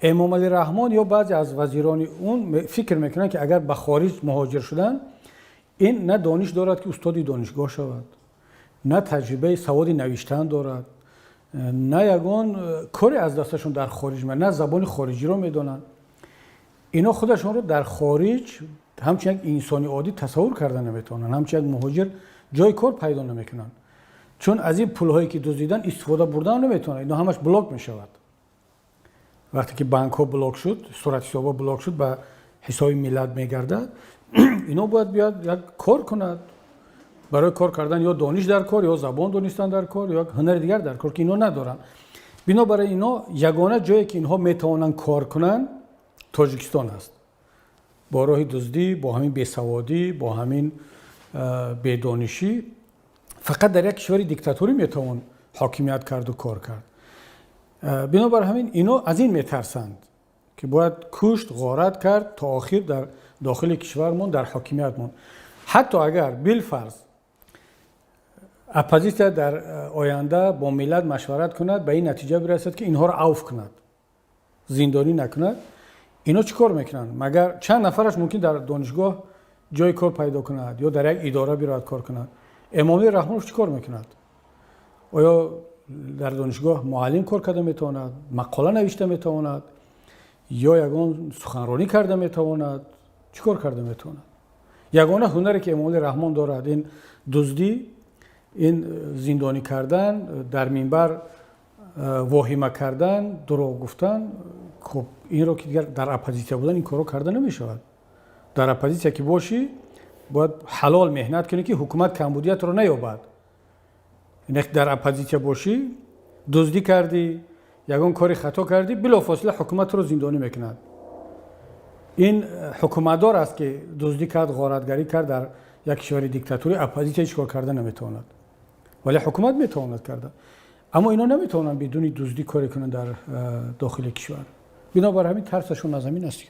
امامعلی رحمان یا بعضی از وزیران اون فکر میکنن که اگر به خارج مهاجر شدن این نه دانش دارد که استاد دانشگاه شود، نه تجربه سواد نوشتن دارد، نه یگان کاری از دستشون در خارج میاد، نه زبان خارجی رو میدونن. اینا خودشون رو در خارج همچنین یک انسانی عادی تصور کردن نمیتونن، همچنین یک مهاجر جای کار پیدا نمیکنن، چون از این پولهایی که دزدیدن استفاده بردن نمیتونن. اینا همش بلاک میشود. وقتی که بانک ها بلاک شد، صورت حساب ها بلاک شد، به حساب ملت میگردد. اینا باید بیاد یک کار کند، برای کار کردن یا دانش در کار، یا زبان دانستن در کار، یا هنر دیگر در کار که اینا ندارن. بنابراین اینا یگانه جایی که اینها میتوانن کار کنن تاجیکستان است. با راه دزدی، با همین بیسوادی، با همین بیدانشی، فقط در یک کشور دیکتاتوری میتوان حاکمیت کرد و کار کرد. بنابراین همین اینا از این میترسند که باید کشت غارت کرد تا آخر در داخل کشورمون در حاکمیتمون. حتی اگر بالفرض اپوزیسیا در آینده با ملت مشورت کند به این نتیجه برسد که اینها رو عفو کند، زندانی نکند، اینا چیکار میکنن؟ مگر چند نفرش ممکن در دانشگاه جای کار پیدا کند یا در یک اداره برود کار کند؟ امامعلی رحمان چیکار میکند؟ آیا در دانشگاه معلم کار کرده میتواند، مقاله نوشته میتواند، یا یگان سخنرانی کرده میتواند؟ چیکار کرده میتواند؟ یگانه هنری که امامعلی رحمان دارد این دزدی، این زندانی کردن، در منبر واهمه کردن، دروغ گفتن. خب این رو که دیگر در اپوزیسیا بودن این کارو کرده نمیشود. در اپوزیسیا که باشی باید حلال مهنت کنی که حکومت کمبودیت رو نیابد. این در اپوزیسیا باشی، دزدی کردی، یگان کاری خطا کردی، بلافاصله حکومت رو زندانی میکند. این حکومتدار است که دزدی کرد، غارتگری کرد، در یک کشور دیکتاتوری اپوزیسیا هیچ کار کرده نمیتواند، ولی حکومت میتواند کرده. اما اینا نمیتونن بدون دزدی کاری کنن در داخل کشور. بنابراین همین ترسشون از همین است.